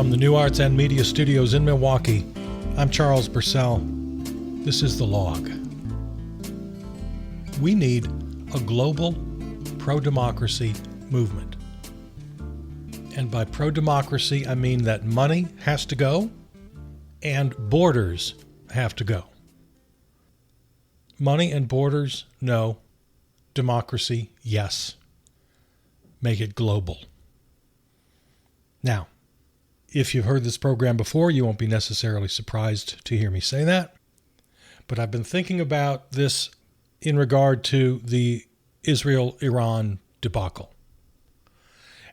From the New Arts and Media Studios in Milwaukee, I'm Charles Purcell. This is The Log. We need a global pro-democracy movement. And by pro-democracy, I mean that money has to go and borders have to go. Money and borders, no. Democracy, yes. Make it global. Now, if you've heard this program before, you won't be necessarily surprised to hear me say that. But I've been thinking about this in regard to the Israel-Iran debacle.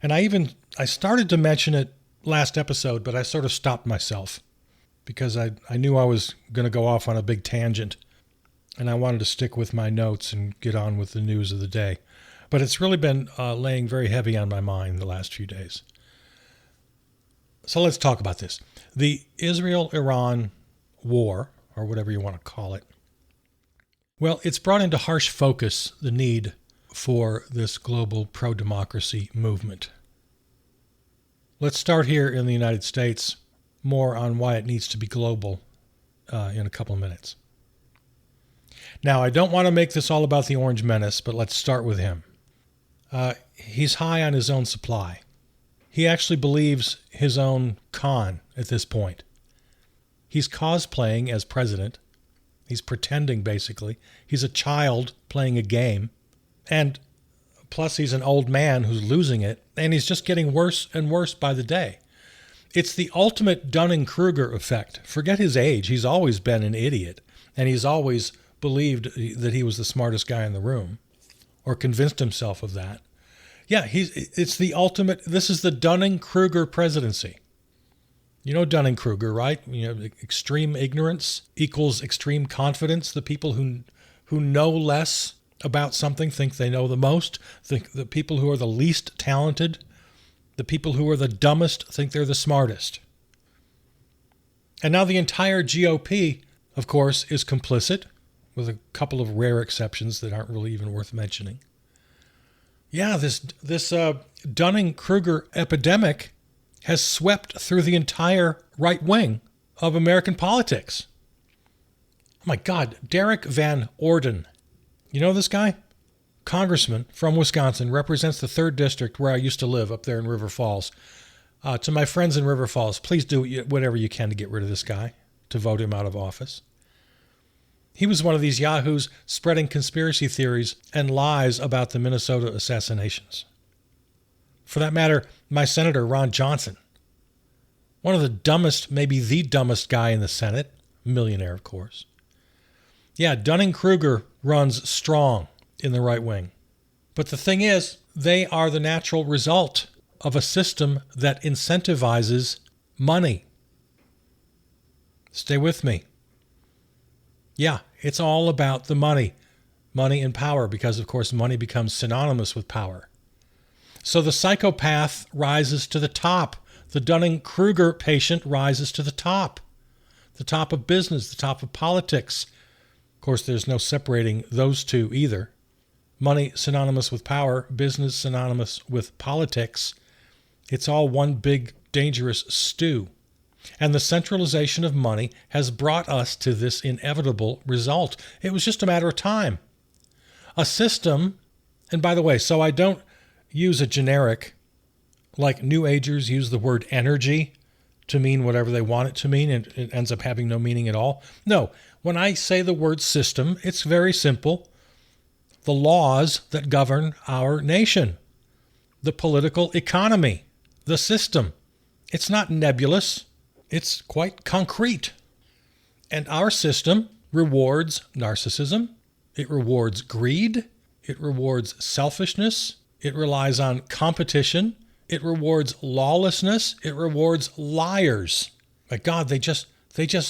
And I started to mention it last episode, but I sort of stopped myself because I knew I was going to go off on a big tangent. And I wanted to stick with my notes and get on with the news of the day. But it's really been laying very heavy on my mind the last few days. So let's talk about this. The Israel-Iran war, or whatever you want to call it, well, it's brought into harsh focus the need for this global pro-democracy movement. Let's start here in the United States, more on why it needs to be global in a couple of minutes. Now, I don't want to make this all about the Orange Menace, but let's start with him. He's high on his own supply. He actually believes his own con at this point. He's cosplaying as president. He's pretending, basically. He's a child playing a game. And plus, he's an old man who's losing it. And he's just getting worse and worse by the day. It's the ultimate Dunning-Kruger effect. Forget his age. He's always been an idiot. And he's always believed that he was the smartest guy in the room, or convinced himself of that. Yeah, it's the ultimate. This is the Dunning-Kruger presidency. You know Dunning-Kruger, right? You know, extreme ignorance equals extreme confidence. The people who know less about something think they know the most. The people who are the least talented, the people who are the dumbest, think they're the smartest. And now the entire GOP, of course, is complicit, with a couple of rare exceptions that aren't really even worth mentioning. Yeah, this Dunning-Kruger epidemic has swept through the entire right wing of American politics. Oh my God, Derek Van Orden. You know this guy? Congressman from Wisconsin, represents the 3rd District where I used to live up there in River Falls. To my friends in River Falls, please do whatever you can to get rid of this guy, to vote him out of office. He was one of these yahoos spreading conspiracy theories and lies about the Minnesota assassinations. For that matter, my Senator, Ron Johnson, one of the dumbest, maybe the dumbest guy in the Senate, millionaire, of course. Yeah, Dunning-Kruger runs strong in the right wing. But the thing is, they are the natural result of a system that incentivizes money. Stay with me. Yeah, it's all about the money. Money and power, because, of course, money becomes synonymous with power. So the psychopath rises to the top. The Dunning-Kruger patient rises to the top. The top of business, the top of politics. Of course, there's no separating those two either. Money synonymous with power, business synonymous with politics. It's all one big, dangerous stew. And the centralization of money has brought us to this inevitable result. It was just a matter of time. A system, and by the way, so I don't use a generic, like New Agers use the word energy to mean whatever they want it to mean, and it ends up having no meaning at all. No, when I say the word system, it's very simple. The laws that govern our nation, the political economy, the system. It's not nebulous. It's quite concrete. And our system rewards narcissism. It rewards greed. It rewards selfishness. It relies on competition. It rewards lawlessness. It rewards liars. My God, they just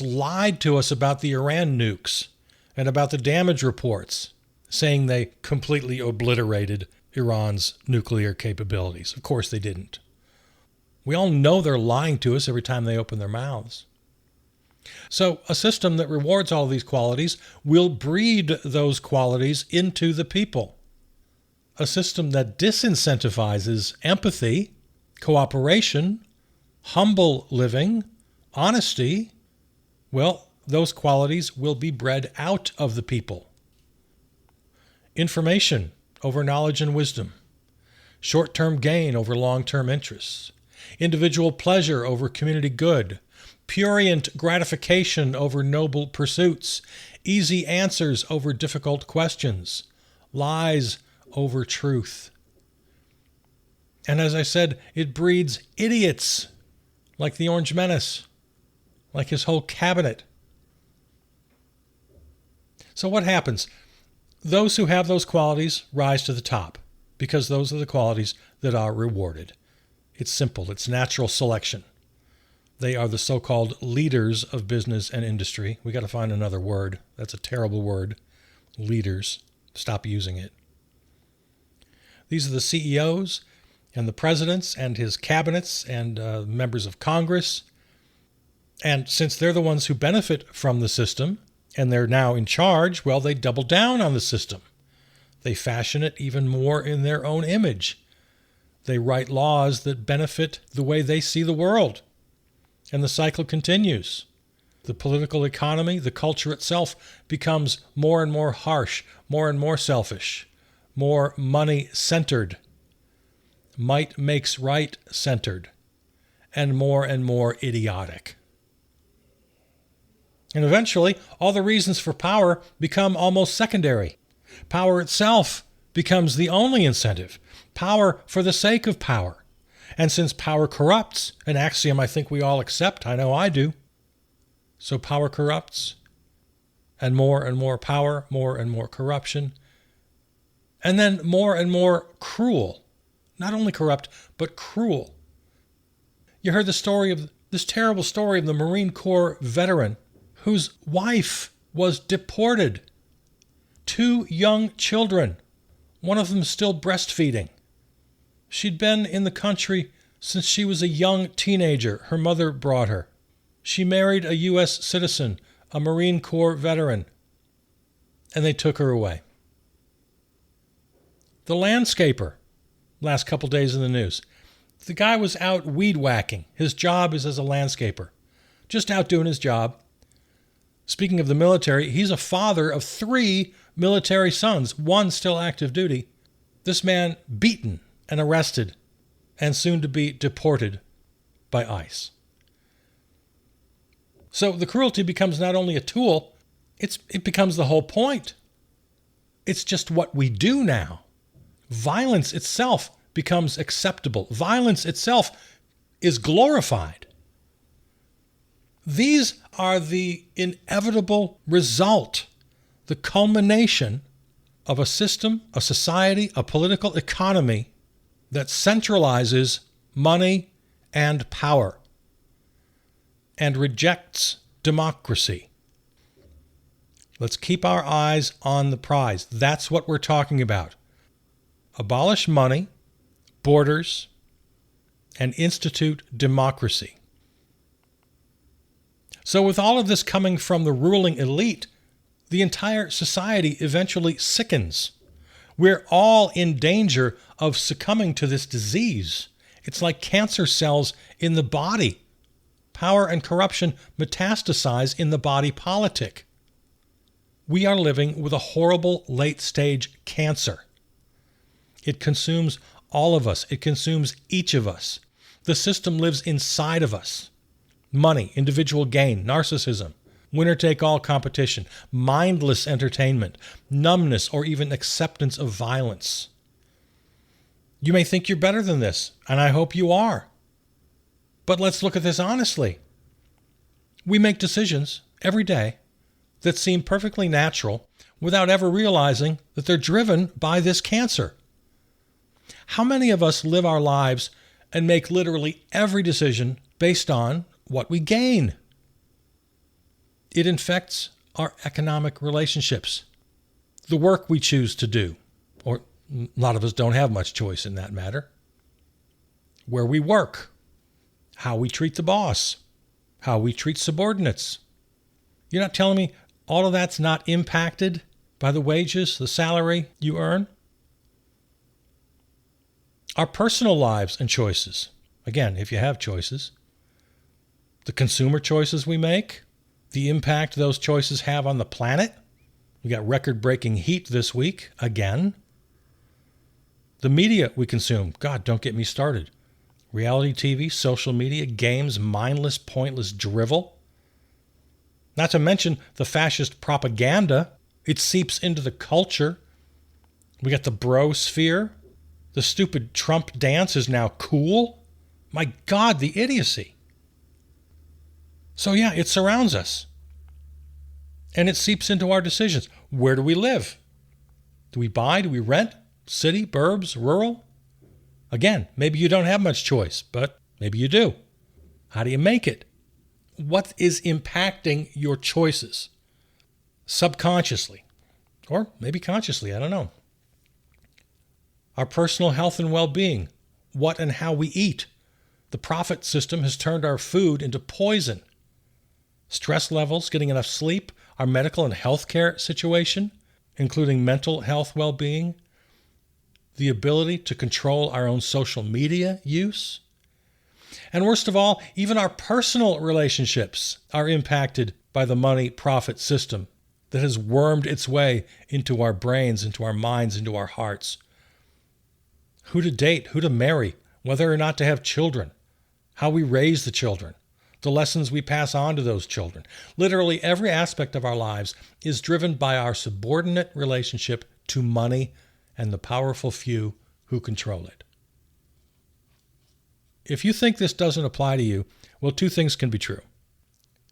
lied to us about the Iran nukes and about the damage reports, saying they completely obliterated Iran's nuclear capabilities. Of course they didn't. We all know they're lying to us every time they open their mouths. So a system that rewards all these qualities will breed those qualities into the people. A system that disincentivizes empathy, cooperation, humble living, honesty, well, those qualities will be bred out of the people. Information over knowledge and wisdom. Short-term gain over long-term interests. Individual pleasure over community good. Prurient gratification over noble pursuits. Easy answers over difficult questions. Lies over truth. And as I said, it breeds idiots like the Orange Menace, like his whole cabinet. So what happens? Those who have those qualities rise to the top because those are the qualities that are rewarded. It's simple. It's natural selection. They are the so-called leaders of business and industry. We got to find another word. That's a terrible word. Leaders. Stop using it. These are the CEOs and the presidents and his cabinets and members of Congress. And since they're the ones who benefit from the system and they're now in charge, well, they double down on the system. They fashion it even more in their own image. They write laws that benefit the way they see the world. And the cycle continues. The political economy, the culture itself, becomes more and more harsh, more and more selfish, more money-centered, might makes right-centered, and more idiotic. And eventually, all the reasons for power become almost secondary. Power itself becomes the only incentive. Power for the sake of power. And since power corrupts, an axiom I think we all accept, I know I do, so power corrupts, and more power, more and more corruption, and then more and more cruel. Not only corrupt, but cruel. You heard this terrible story of the Marine Corps veteran whose wife was deported. 2 young children, one of them still breastfeeding. She'd been in the country since she was a young teenager. Her mother brought her. She married a U.S. citizen, a Marine Corps veteran, and they took her away. The landscaper, last couple days in the news, the guy was out weed whacking. His job is as a landscaper, just out doing his job. Speaking of the military, he's a father of 3 military sons, 1 still active duty. This man beaten and arrested and soon to be deported by ICE. So the cruelty becomes not only a tool, it becomes the whole point. It's just what we do now. Violence itself becomes acceptable. Violence itself is glorified. These are the inevitable result, the culmination of a system, a society, a political economy that centralizes money and power and rejects democracy. Let's keep our eyes on the prize. That's what we're talking about. Abolish money, borders, and institute democracy. So with all of this coming from the ruling elite, the entire society eventually sickens. We're all in danger of succumbing to this disease. It's like cancer cells in the body. Power and corruption metastasize in the body politic. We are living with a horrible late-stage cancer. It consumes all of us. It consumes each of us. The system lives inside of us. Money, individual gain, narcissism, winner-take-all competition, mindless entertainment, numbness, or even acceptance of violence. You may think you're better than this, and I hope you are. But let's look at this honestly. We make decisions every day that seem perfectly natural without ever realizing that they're driven by this cancer. How many of us live our lives and make literally every decision based on what we gain? It infects our economic relationships, the work we choose to do, or a lot of us don't have much choice in that matter, where we work, how we treat the boss, how we treat subordinates. You're not telling me all of that's not impacted by the wages, the salary you earn? Our personal lives and choices, again, if you have choices, the consumer choices we make, the impact those choices have on the planet. We got record-breaking heat this week, again. The media we consume, God, don't get me started. Reality TV, social media, games, mindless, pointless drivel. Not to mention the fascist propaganda. It seeps into the culture. We got the bro sphere. The stupid Trump dance is now cool. My God, the idiocy. So yeah, it surrounds us. And it seeps into our decisions. Where do we live? Do we buy? Do we rent? City, burbs, rural? Again, maybe you don't have much choice, but maybe you do. How do you make it? What is impacting your choices? Subconsciously, or maybe consciously, I don't know. Our personal health and well-being, what and how we eat. The profit system has turned our food into poison. Stress levels, getting enough sleep, our medical and healthcare situation, including mental health well-being, the ability to control our own social media use. And worst of all, even our personal relationships are impacted by the money profit system that has wormed its way into our brains, into our minds, into our hearts. Who to date, who to marry, whether or not to have children, how we raise the children, the lessons we pass on to those children. Literally every aspect of our lives is driven by our subordinate relationship to money and the powerful few who control it. If you think this doesn't apply to you, well, two things can be true.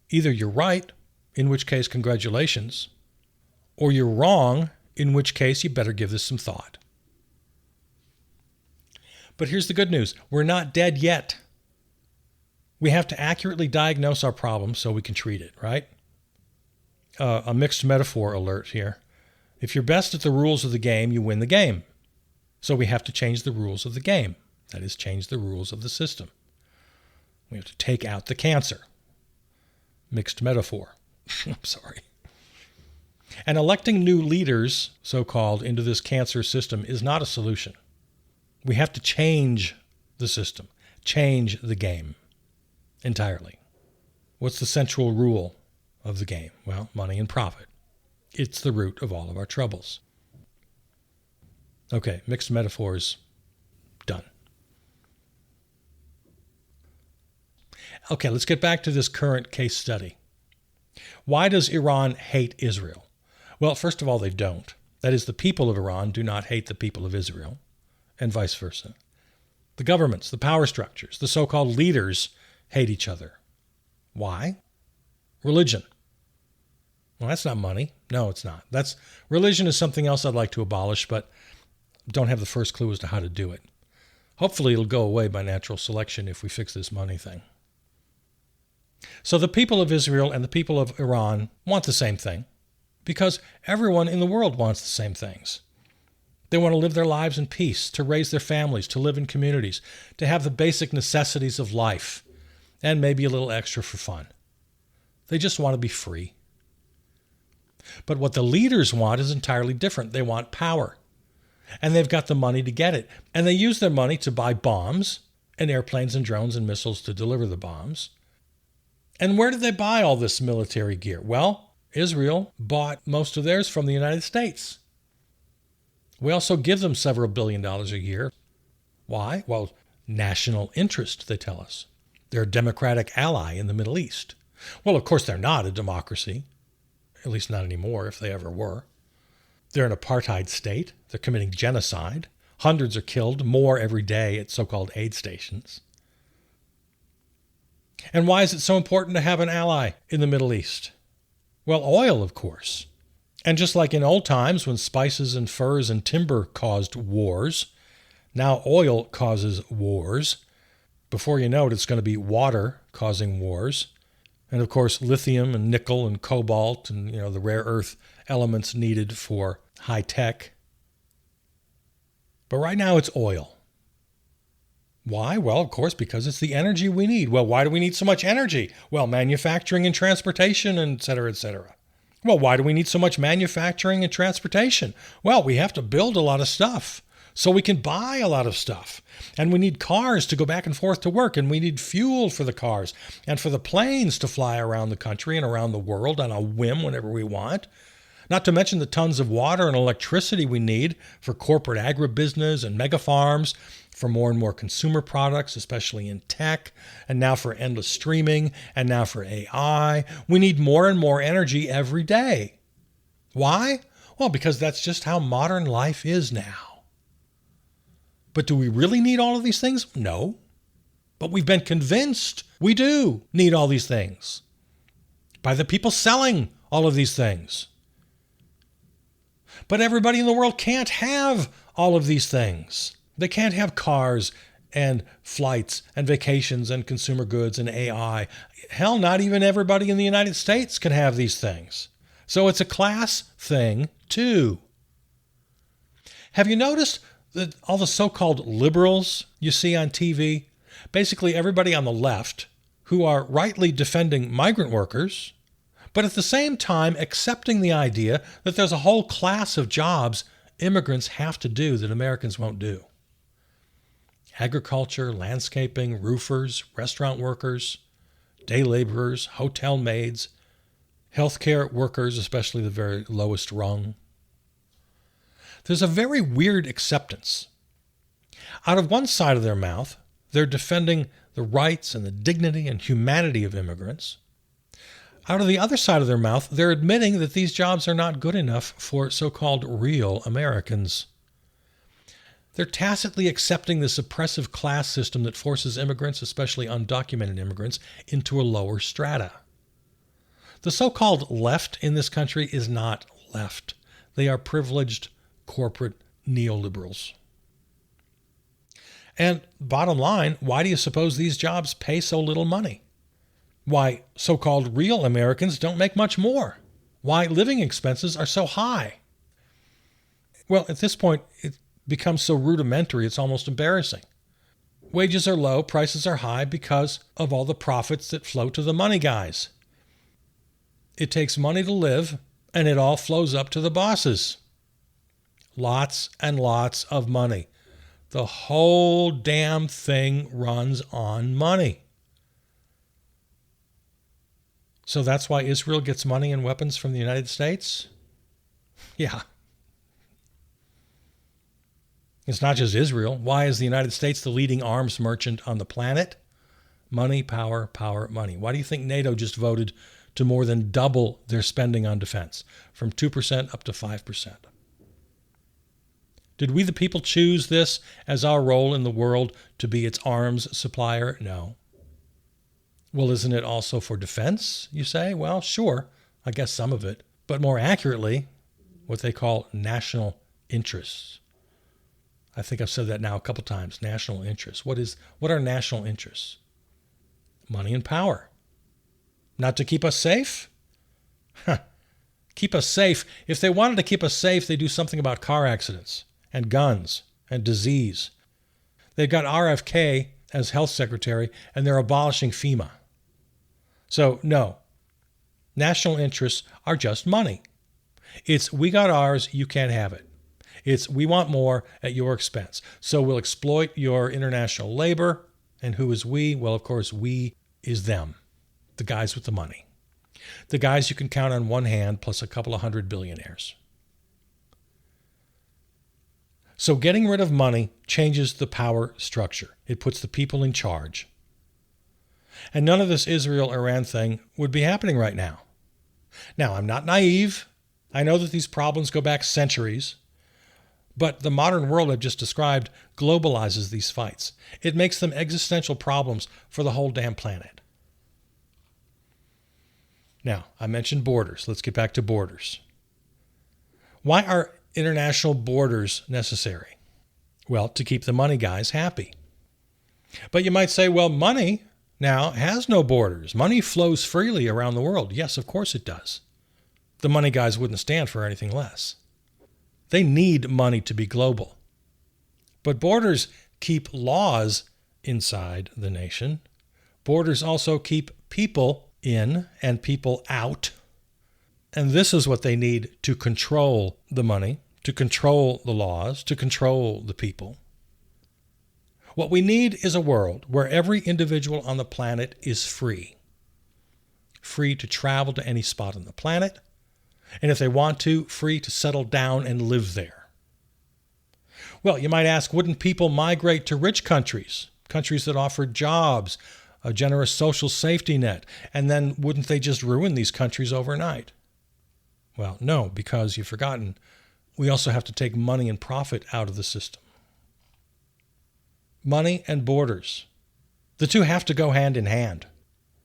Either you're right, in which case congratulations, or you're wrong, in which case you better give this some thought. But here's the good news. We're not dead yet. We have to accurately diagnose our problem so we can treat it, right? A mixed metaphor alert here. If you're best at the rules of the game, you win the game. So we have to change the rules of the game. That is, change the rules of the system. We have to take out the cancer. Mixed metaphor. I'm sorry. And electing new leaders, so-called, into this cancer system is not a solution. We have to change the system, change the game entirely. What's the central rule of the game? Well, money and profit. It's the root of all of our troubles. Okay, mixed metaphors, done. Okay, let's get back to this current case study. Why does Iran hate Israel? Well, first of all, they don't. That is, the people of Iran do not hate the people of Israel, and vice versa. The governments, the power structures, the so-called leaders hate each other. Why? Religion. Well, that's not money. No, it's not. Religion is something else I'd like to abolish, but don't have the first clue as to how to do it. Hopefully it'll go away by natural selection if we fix this money thing. So the people of Israel and the people of Iran want the same thing because everyone in the world wants the same things. They want to live their lives in peace, to raise their families, to live in communities, to have the basic necessities of life, and maybe a little extra for fun. They just want to be free. But what the leaders want is entirely different. They want power. And they've got the money to get it. And they use their money to buy bombs and airplanes and drones and missiles to deliver the bombs. And where did they buy all this military gear? Well, Israel bought most of theirs from the United States. We also give them several $billions a year. Why? Well, national interest, they tell us. They're a democratic ally in the Middle East. Well, of course, they're not a democracy. At least not anymore, if they ever were. They're an apartheid state. They're committing genocide. Hundreds are killed, more every day at so-called aid stations. And why is it so important to have an ally in the Middle East? Well, oil, of course. And just like in old times when spices and furs and timber caused wars, now oil causes wars. Before you know it, it's going to be water causing wars. And of course, lithium and nickel and cobalt and, the rare earth elements needed for high tech. But right now it's oil. Why? Well, of course, because it's the energy we need. Well, why do we need so much energy? Well, manufacturing and transportation, and et cetera, et cetera. Well, why do we need so much manufacturing and transportation? Well, we have to build a lot of stuff. so we can buy a lot of stuff. And we need cars to go back and forth to work, and we need fuel for the cars and for the planes to fly around the country and around the world on a whim whenever we want. Not to mention the tons of water and electricity we need for corporate agribusiness and mega farms, for more and more consumer products, especially in tech, and now for endless streaming, and now for AI. We need more and more energy every day. Why? Well, because that's just how modern life is now. But do we really need all of these things? No. But we've been convinced we do need all these things by the people selling all of these things. But everybody in the world can't have all of these things. They can't have cars and flights and vacations and consumer goods and AI. Hell, not even everybody in the United States can have these things. So it's a class thing, too. Have you noticed that all the so-called liberals you see on TV, basically everybody on the left who are rightly defending migrant workers, but at the same time accepting the idea that there's a whole class of jobs immigrants have to do that Americans won't do? Agriculture, landscaping, roofers, restaurant workers, day laborers, hotel maids, healthcare workers, especially the very lowest rung. There's a very weird acceptance. Out of one side of their mouth, they're defending the rights and the dignity and humanity of immigrants. Out of the other side of their mouth, they're admitting that these jobs are not good enough for so-called real Americans. They're tacitly accepting this oppressive class system that forces immigrants, especially undocumented immigrants, into a lower strata. The so-called left in this country is not left. They are privileged corporate neoliberals. And bottom line, why do you suppose these jobs pay so little money? Why so-called real Americans don't make much more? Why living expenses are so high? Well, at this point, it becomes so rudimentary, it's almost embarrassing. Wages are low, prices are high because of all the profits that flow to the money guys. It takes money to live, and it all flows up to the bosses. Lots and lots of money. The whole damn thing runs on money. So that's why Israel gets money and weapons from the United States? Yeah. It's not just Israel. Why is the United States the leading arms merchant on the planet? Money, power, power, money. Why do you think NATO just voted to more than double their spending on defense, from 2% up to 5%? Did we the people choose this as our role in the world, to be its arms supplier? No. Well, isn't it also for defense, you say? Well, sure, I guess some of it. But more accurately, what they call national interests. I think I've said that now a couple times, national interests. What are national interests? Money and power. Not to keep us safe? Keep us safe. If they wanted to keep us safe, they'd do something about car accidents and guns and disease. They've got RFK as health secretary, and they're abolishing FEMA. So, no. National interests are just money. It's we got ours, you can't have it. It's we want more at your expense. So we'll exploit your international labor. And who is we? Well, of course, we is them, the guys with the money. The guys you can count on one hand plus a couple of hundred billionaires. So getting rid of money changes the power structure. It puts the people in charge. And none of this Israel-Iran thing would be happening right now. Now, I'm not naive. I know that these problems go back centuries. But the modern world I've just described globalizes these fights. It makes them existential problems for the whole damn planet. Now, I mentioned borders. Let's get back to borders. Why are international borders necessary? Well, to keep the money guys happy. But you might say, well, money now has no borders. Money flows freely around the world. Yes, of course it does. The money guys wouldn't stand for anything less. They need money to be global. But borders keep laws inside the nation. Borders also keep people in and people out. And this is what they need to control the money, to to control the laws, to control the people. What we need is a world where every individual on the planet is free. Free to travel to any spot on the planet, and if they want to, free to settle down and live there. Well, you might ask, wouldn't people migrate to rich countries, countries that offer jobs, a generous social safety net, and then wouldn't they just ruin these countries overnight? Well, no, because you've forgotten, we also have to take money and profit out of the system. Money and borders. The two have to go hand in hand,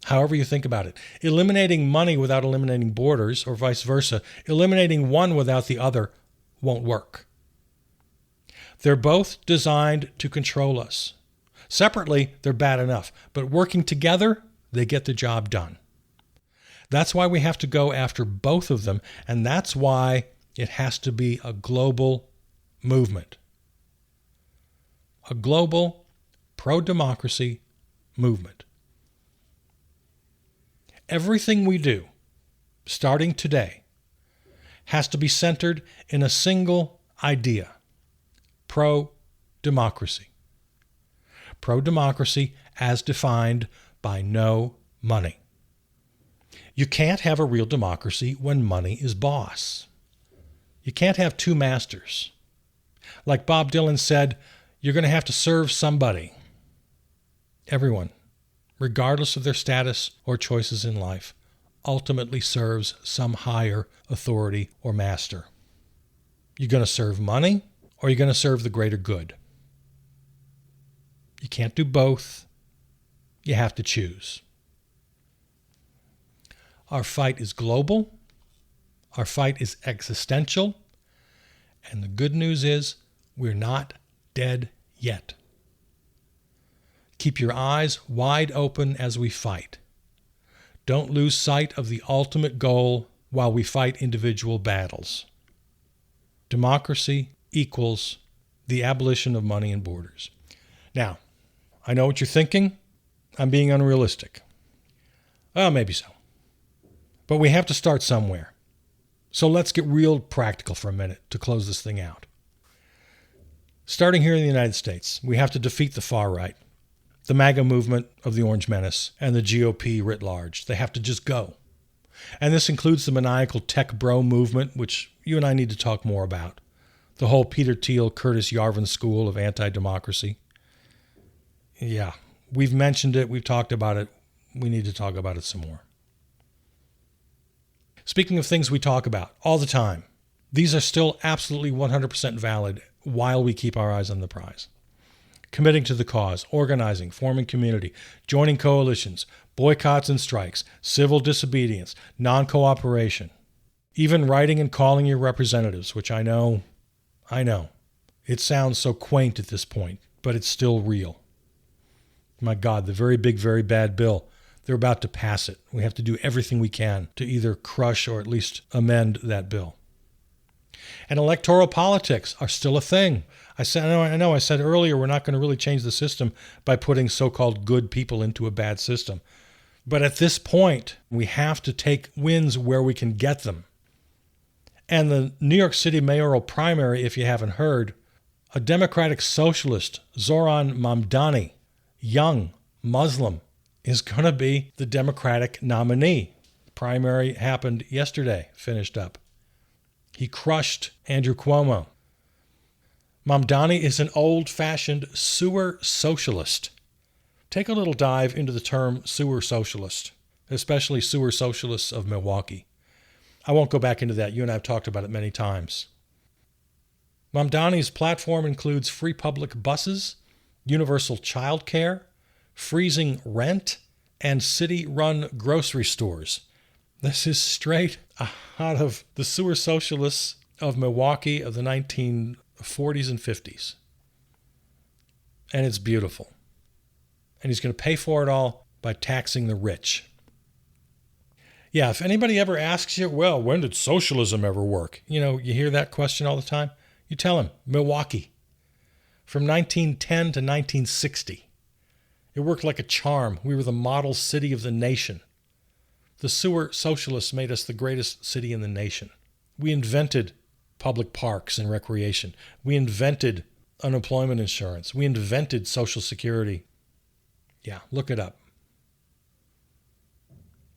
however you think about it. Eliminating money without eliminating borders, or vice versa, eliminating one without the other won't work. They're both designed to control us. Separately, they're bad enough, but working together, they get the job done. That's why we have to go after both of them, and that's why it has to be a global movement. A global pro-democracy movement. Everything we do, starting today, has to be centered in a single idea: pro-democracy. Pro-democracy as defined by no money. You can't have a real democracy when money is boss. You can't have two masters. Like Bob Dylan said, you're going to have to serve somebody. Everyone, regardless of their status or choices in life, ultimately serves some higher authority or master. You're going to serve money, or you're going to serve the greater good. You can't do both. You have to choose. Our fight is global. Our fight is existential. And the good news is we're not dead yet. Keep your eyes wide open as we fight. Don't lose sight of the ultimate goal while we fight individual battles. Democracy equals the abolition of money and borders. Now, I know what you're thinking. I'm being unrealistic. Well, maybe so. But we have to start somewhere. So let's get real practical for a minute to close this thing out. Starting here in the United States, we have to defeat the far right, the MAGA movement of the Orange Menace, and the GOP writ large. They have to just go. And this includes the maniacal tech bro movement, which you and I need to talk more about. The whole Peter Thiel, Curtis Yarvin school of anti-democracy. Yeah, we've mentioned it. We've talked about it. We need to talk about it some more. Speaking of things we talk about all the time, these are still absolutely 100% valid while we keep our eyes on the prize. Committing to the cause, organizing, forming community, joining coalitions, boycotts and strikes, civil disobedience, non-cooperation, even writing and calling your representatives, which I know, it sounds so quaint at this point, but it's still real. My God, the very big, very bad bill. They're about to pass it. We have to do everything we can to either crush or at least amend that bill. And electoral politics are still a thing. I said earlier we're not going to really change the system by putting so-called good people into a bad system. But at this point, we have to take wins where we can get them. And the New York City mayoral primary, if you haven't heard, a Democratic socialist, Zoran Mamdani, young, Muslim, is going to be the Democratic nominee. The primary happened yesterday, finished up. He crushed Andrew Cuomo. Mamdani is an old-fashioned sewer socialist. Take a little dive into the term sewer socialist, especially sewer socialists of Milwaukee. I won't go back into that. You and I have talked about it many times. Mamdani's platform includes free public buses, universal child care, freezing rent, and city-run grocery stores. This is straight out of the sewer socialists of Milwaukee of the 1940s and 50s. And it's beautiful. And he's going to pay for it all by taxing the rich. Yeah, if anybody ever asks you, well, when did socialism ever work? You hear that question all the time. You tell them, Milwaukee. From 1910 to 1960. It worked like a charm. We were the model city of the nation. The sewer socialists made us the greatest city in the nation. We invented public parks and recreation. We invented unemployment insurance. We invented Social Security. Yeah, look it up.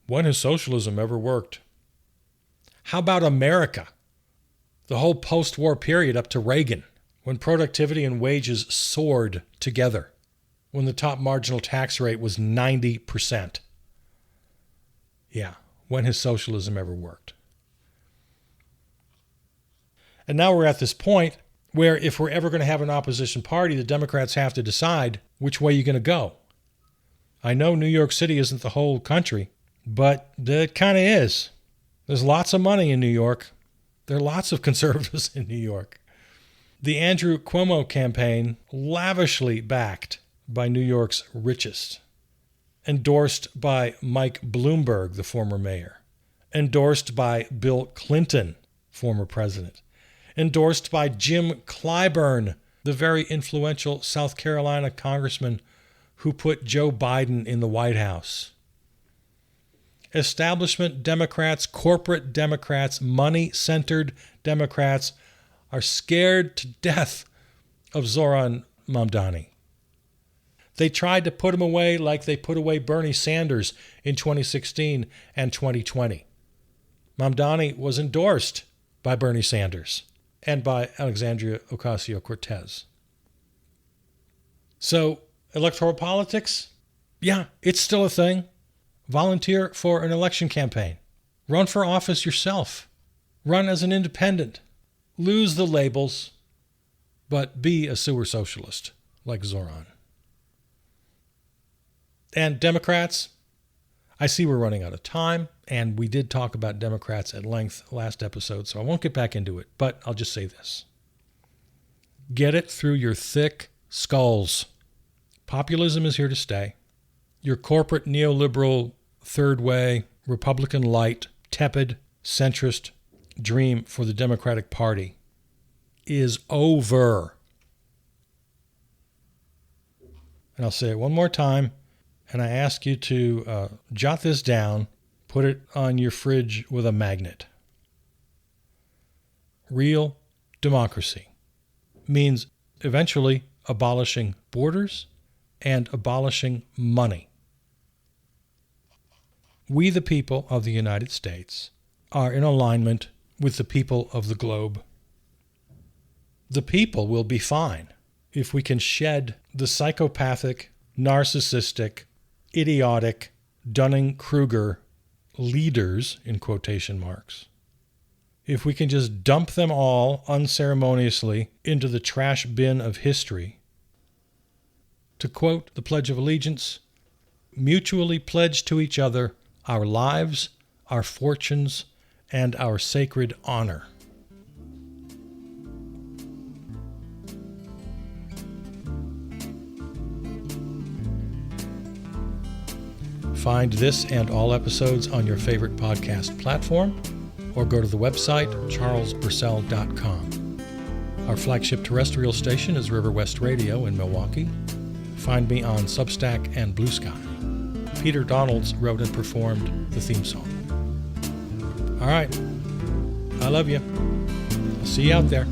When has socialism ever worked? How about America? The whole post-war period up to Reagan, when productivity and wages soared together, when the top marginal tax rate was 90%. Yeah, when has socialism ever worked? And now we're at this point where if we're ever going to have an opposition party, the Democrats have to decide which way you're going to go. I know New York City isn't the whole country, but it kind of is. There's lots of money in New York. There are lots of conservatives in New York. The Andrew Cuomo campaign, lavishly backed by New York's richest, endorsed by Mike Bloomberg, the former mayor, endorsed by Bill Clinton, former president, endorsed by Jim Clyburn, the very influential South Carolina congressman who put Joe Biden in the White House. Establishment Democrats, corporate Democrats, money-centered Democrats are scared to death of Zoran Mamdani. They tried to put him away like they put away Bernie Sanders in 2016 and 2020. Mamdani was endorsed by Bernie Sanders and by Alexandria Ocasio-Cortez. So, electoral politics? Yeah, it's still a thing. Volunteer for an election campaign. Run for office yourself. Run as an independent. Lose the labels, but be a sewer socialist like Zoran. And Democrats, I see we're running out of time, and we did talk about Democrats at length last episode, so I won't get back into it, but I'll just say this. Get it through your thick skulls. Populism is here to stay. Your corporate neoliberal, third way, Republican light, tepid, centrist dream for the Democratic Party is over. And I'll say it one more time, and I ask you to jot this down, put it on your fridge with a magnet. Real democracy means eventually abolishing borders and abolishing money. We, the people of the United States, are in alignment with the people of the globe. The people will be fine if we can shed the psychopathic, narcissistic, idiotic, Dunning-Kruger leaders, in quotation marks. If we can just dump them all unceremoniously into the trash bin of history. To quote the Pledge of Allegiance, mutually pledge to each other our lives, our fortunes, and our sacred honor. Find this and all episodes on your favorite podcast platform, or go to the website charlesburcell.com. Our flagship terrestrial station is River West Radio in Milwaukee. Find me on Substack and Blue Sky. Peter Donalds wrote and performed the theme song. All right. I love you. I'll see you out there.